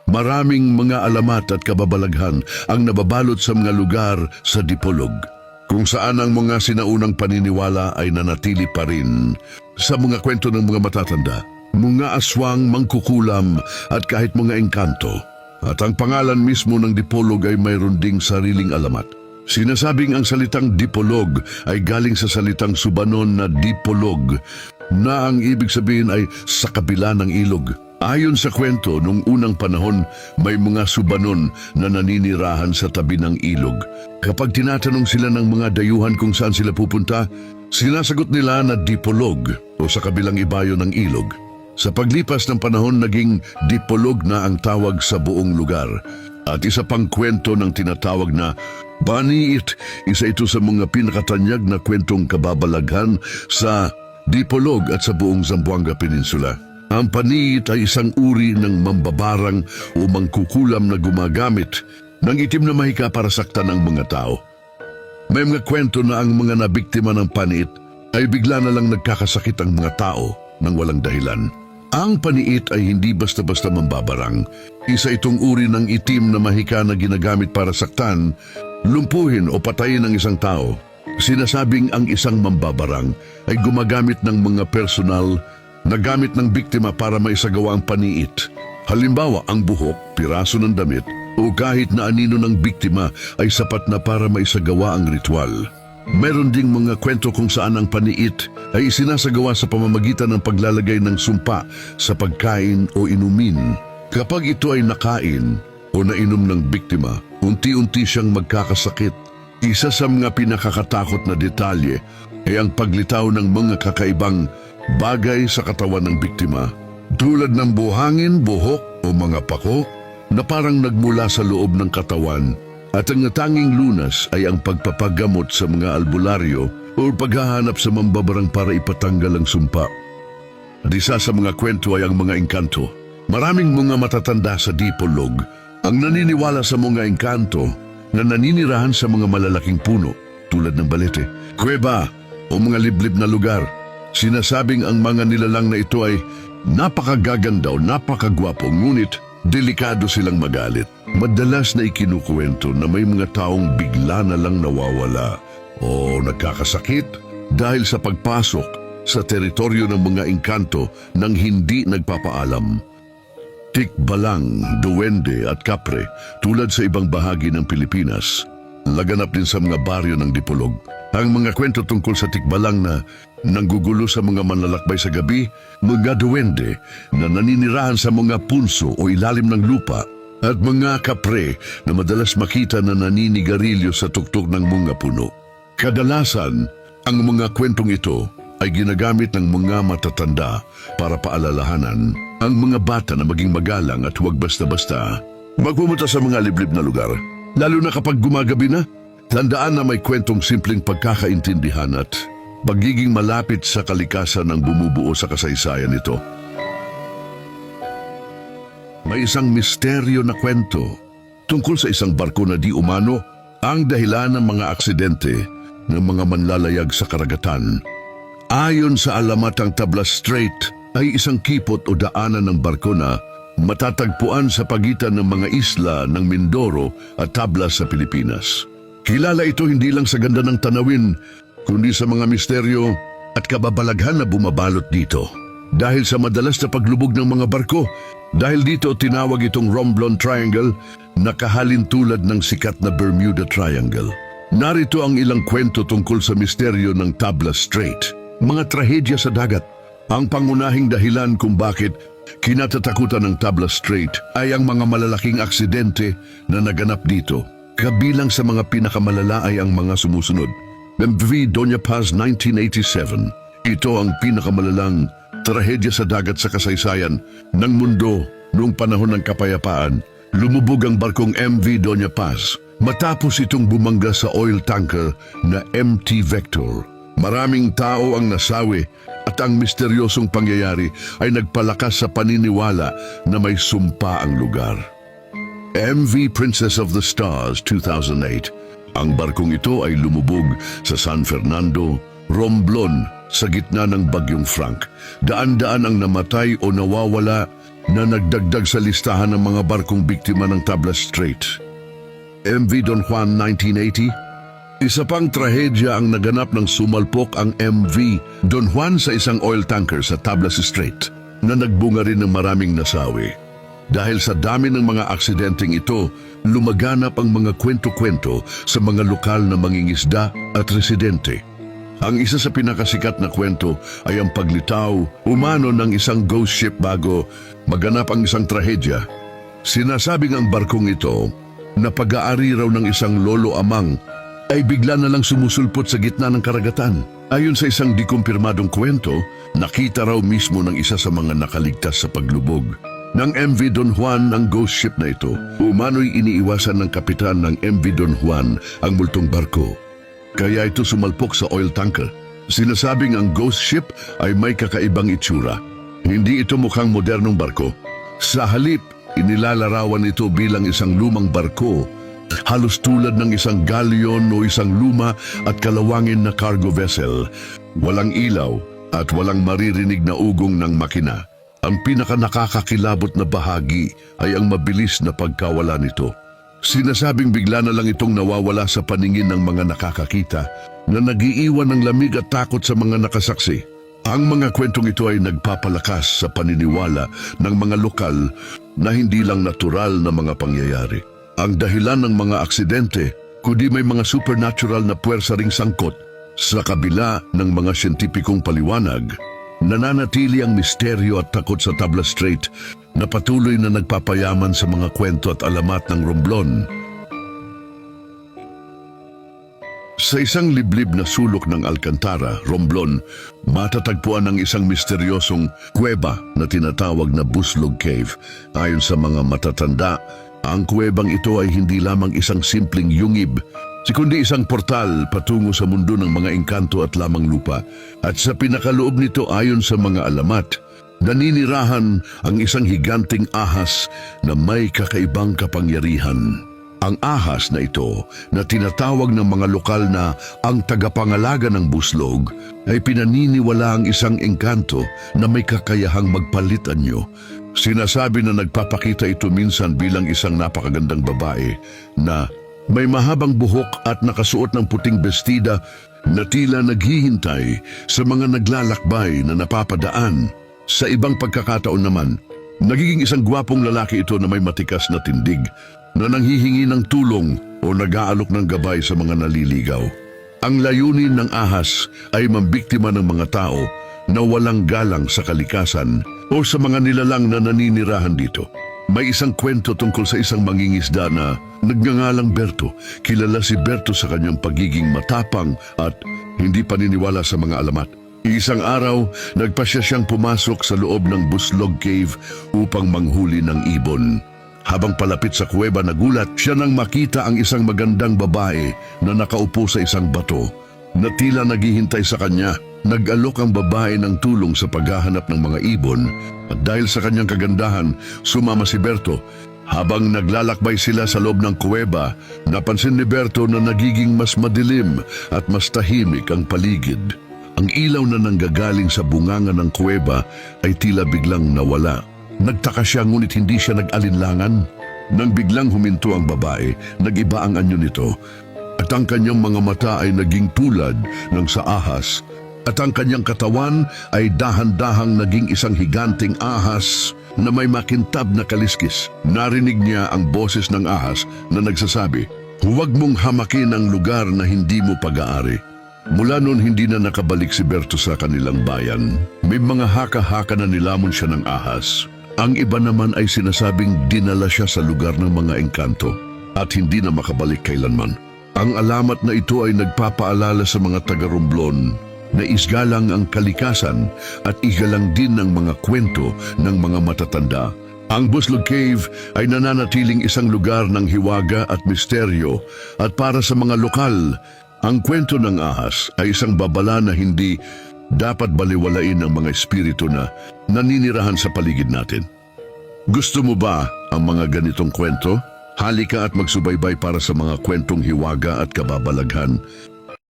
Maraming mga alamat at kababalaghan ang nababalot sa mga lugar sa Dipolog, kung saan ang mga sinaunang paniniwala ay nanatili pa rin sa mga kwento ng mga matatanda, mga aswang, mangkukulam at kahit mga engkanto. At ang pangalan mismo ng Dipolog ay mayroon ding sariling alamat. Sinasabing ang salitang Dipolog ay galing sa salitang Subanon na Dipolog, na ang ibig sabihin ay sa kabila ng ilog. Ayon sa kwento, nung unang panahon, may mga Subanon na naninirahan sa tabi ng ilog. Kapag tinatanong sila ng mga dayuhan kung saan sila pupunta, sinasagot nila na Dipolog o sa kabilang ibayo ng ilog. Sa paglipas ng panahon, naging Dipolog na ang tawag sa buong lugar. At isa pang kwento ng tinatawag na Paniit, isa ito sa mga pinakatanyag na kwentong kababalaghan sa Dipolog at sa buong Zamboanga Peninsula. Ang paniit ay isang uri ng mambabarang o mangkukulam na gumagamit ng itim na mahika para saktan ang mga tao. May mga kwento na ang mga nabiktima ng paniit ay bigla na lang nagkakasakit ang mga tao nang walang dahilan. Ang paniit ay hindi basta-basta mambabarang. Isa itong uri ng itim na mahika na ginagamit para saktan, lumpuhin o patayin ang isang tao. Sinasabing ang isang mambabarang ay gumagamit ng mga personal na gamit ng biktima para maisagawa ang paniit. Halimbawa, ang buhok, piraso ng damit, o kahit na anino ng biktima ay sapat na para maisagawa ang ritual. Meron ding mga kwento kung saan ang paniit ay isinasagawa sa pamamagitan ng paglalagay ng sumpa sa pagkain o inumin. Kapag ito ay nakain o nainom ng biktima, unti-unti siyang magkakasakit. Isa sa mga pinakakatakot na detalye ay ang paglitaw ng mga kakaibang bagay sa katawan ng biktima, tulad ng buhangin, buhok o mga pako na parang nagmula sa loob ng katawan. At ang tanging lunas ay ang pagpapagamot sa mga albularyo o paghahanap sa mambabarang para ipatanggal ang sumpa. At isa sa mga kwento ay ang mga engkanto. Maraming mga matatanda sa Dipolog ang naniniwala sa mga engkanto na naninirahan sa mga malalaking puno tulad ng balete, kuweba o mga liblib na lugar. Sinasabing ang mga nilalang na ito ay napakagaganda o napakagwapo, ngunit delikado silang magalit. Madalas na ikinukwento na may mga taong bigla na lang nawawala o nagkakasakit dahil sa pagpasok sa teritoryo ng mga engkanto nang hindi nagpapaalam. Tikbalang, duwende at kapre, tulad sa ibang bahagi ng Pilipinas, laganap din sa mga baryo ng Dipolog. Ang mga kwento tungkol sa tikbalang na nanggugulo sa mga manlalakbay sa gabi, mga duwende na naninirahan sa mga punso o ilalim ng lupa, at mga kapre na madalas makita na naninigarilyo sa tuktok ng mga puno. Kadalasan, ang mga kwentong ito ay ginagamit ng mga matatanda para paalalahanan ang mga bata na maging magalang at huwag basta-basta magpumunta sa mga liblib na lugar. Lalo na kapag gumagabi na, tandaan na may kwentong simpleng pagkakaintindihan at pagiging malapit sa kalikasan ng bumubuo sa kasaysayan nito. May isang misteryo na kwento tungkol sa isang barko na di umano ang dahilan ng mga aksidente ng mga manlalayag sa karagatan. Ayon sa alamatang Tablas Strait, ay isang kipot o daanan ng barko na matatagpuan sa pagitan ng mga isla ng Mindoro at Tablas sa Pilipinas. Kilala ito hindi lang sa ganda ng tanawin, kundi sa mga misteryo at kababalaghan na bumabalot dito. Dahil sa madalas na paglubog ng mga barko, dahil dito tinawag itong Romblon Triangle na kahalin tulad ng sikat na Bermuda Triangle. Narito ang ilang kwento tungkol sa misteryo ng Tablas Strait. Mga trahedya sa dagat. Ang pangunahing dahilan kung bakit kinatatakutan ng Tablas Strait ay ang mga malalaking aksidente na naganap dito. Kabilang sa mga pinakamalala ay ang mga sumusunod. MV Doña Paz 1987. Ito ang pinakamalalang trahedya sa dagat sa kasaysayan ng mundo noong panahon ng kapayapaan. Lumubog ang barkong MV Doña Paz matapos itong bumangga sa oil tanker na MT Vector. Maraming tao ang nasawi at ang misteryosong pangyayari ay nagpalakas sa paniniwala na may sumpa ang lugar. MV Princess of the Stars 2008. Ang barkong ito ay lumubog sa San Fernando, Romblon, sa gitna ng Bagyong Frank. Daan-daan ang namatay o nawawala na nagdagdag sa listahan ng mga barkong biktima ng Tablas Strait. MV Don Juan 1980. Isa pang trahedya ang naganap ng sumalpok ang MV Don Juan sa isang oil tanker sa Tablas Strait na nagbunga rin ng maraming nasawi. Dahil sa dami ng mga aksidenteng ito, lumaganap ang mga kwento-kwento sa mga lokal na mangingisda at residente. Ang isa sa pinakasikat na kwento ay ang paglitaw umano ng isang ghost ship bago maganap ang isang trahedya. Sinasabing ang barkong ito na pag-aari raw ng isang lolo amang ay bigla na lang sumusulpot sa gitna ng karagatan. Ayon sa isang dikumpirmadong kwento, nakita raw mismo ng isa sa mga nakaligtas sa paglubog ng MV Don Juan ang ghost ship na ito. Umano'y iniiwasan ng kapitan ng MV Don Juan ang multong barko. Kaya ito sumalpok sa oil tanker. Sinasabing ang ghost ship ay may kakaibang itsura. Hindi ito mukhang modernong barko. Sa halip, inilalarawan ito bilang isang lumang barko, halos tulad ng isang galyon o isang luma at kalawangin na cargo vessel. Walang ilaw at walang maririnig na ugong ng makina. Ang pinaka-nakakakilabot na bahagi ay ang mabilis na pagkawala nito. Sinasabing bigla na lang itong nawawala sa paningin ng mga nakakakita na nagiiwan ng lamig at takot sa mga nakasaksi. Ang mga kwentong ito ay nagpapalakas sa paniniwala ng mga lokal na hindi lang natural na mga pangyayari. Ang dahilan ng mga aksidente, kundi may mga supernatural na puwersa ring sangkot. Sa kabila ng mga siyentipikong paliwanag, nananatili ang misteryo at takot sa Tablas Strait na patuloy na nagpapayaman sa mga kwento at alamat ng Romblon. Sa isang liblib na sulok ng Alcantara, Romblon, matatagpuan ang isang misteryosong kuweba na tinatawag na Buslog Cave. Ayon sa mga matatanda, ang kuwebang ito ay hindi lamang isang simpleng yungib, kundi isang portal patungo sa mundo ng mga engkanto at lamang lupa. At sa pinakaloob nito ayon sa mga alamat, naninirahan ang isang higanting ahas na may kakaibang kapangyarihan. Ang ahas na ito, na tinatawag ng mga lokal na ang tagapangalaga ng buslog, ay pinaniniwala ang isang engkanto na may kakayahang magpalit anyo. Sinasabi na nagpapakita ito minsan bilang isang napakagandang babae na may mahabang buhok at nakasuot ng puting bestida na tila naghihintay sa mga naglalakbay na napapadaan. Sa ibang pagkakataon naman, nagiging isang gwapong lalaki ito na may matikas na tindig na nanghihingi ng tulong o nag-aalok ng gabay sa mga naliligaw. Ang layunin ng ahas ay mambiktima ng mga tao na walang galang sa kalikasan o sa mga nilalang na naninirahan dito. May isang kwento tungkol sa isang mangingisda na nagngangalang Berto. Kilala si Berto sa kanyang pagiging matapang at hindi paniniwala sa mga alamat. Isang araw, nagpasya siyang pumasok sa loob ng Buslog Cave upang manghuli ng ibon. Habang palapit sa kuweba, nagulat siya nang makita ang isang magandang babae na nakaupo sa isang bato na tila naghihintay sa kanya. Nag-alok ang babae ng tulong sa paghahanap ng mga ibon at dahil sa kanyang kagandahan, sumama si Berto. Habang naglalakbay sila sa loob ng kuweba, napansin ni Berto na nagiging mas madilim at mas tahimik ang paligid. Ang ilaw na nanggagaling sa bunganga ng kuweba ay tila biglang nawala. Nagtaka siya ngunit hindi siya nag-alinlangan. Nang biglang huminto ang babae, nag-iba ang anyo nito at ang kanyang mga mata ay naging tulad ng sa ahas at ang kanyang katawan ay dahan-dahang naging isang higanting ahas na may makintab na kaliskis. Narinig niya ang boses ng ahas na nagsasabi, "Huwag mong hamakin ang lugar na hindi mo pag-aari." Mula noon hindi na nakabalik si Berto sa kanilang bayan. May mga haka-haka na nilamon siya ng ahas. Ang iba naman ay sinasabing dinala siya sa lugar ng mga engkanto at hindi na makabalik kailanman. Ang alamat na ito ay nagpapaalala sa mga taga-Romblon na isgalang ang kalikasan at igalang din ng mga kwento ng mga matatanda. Ang Buslog Cave ay nananatiling isang lugar ng hiwaga at misteryo at para sa mga lokal, ang kwento ng ahas ay isang babala na hindi dapat baliwalain ng mga espiritu na naninirahan sa paligid natin. Gusto mo ba ang mga ganitong kwento? Halika at magsubaybay para sa mga kwentong hiwaga at kababalaghan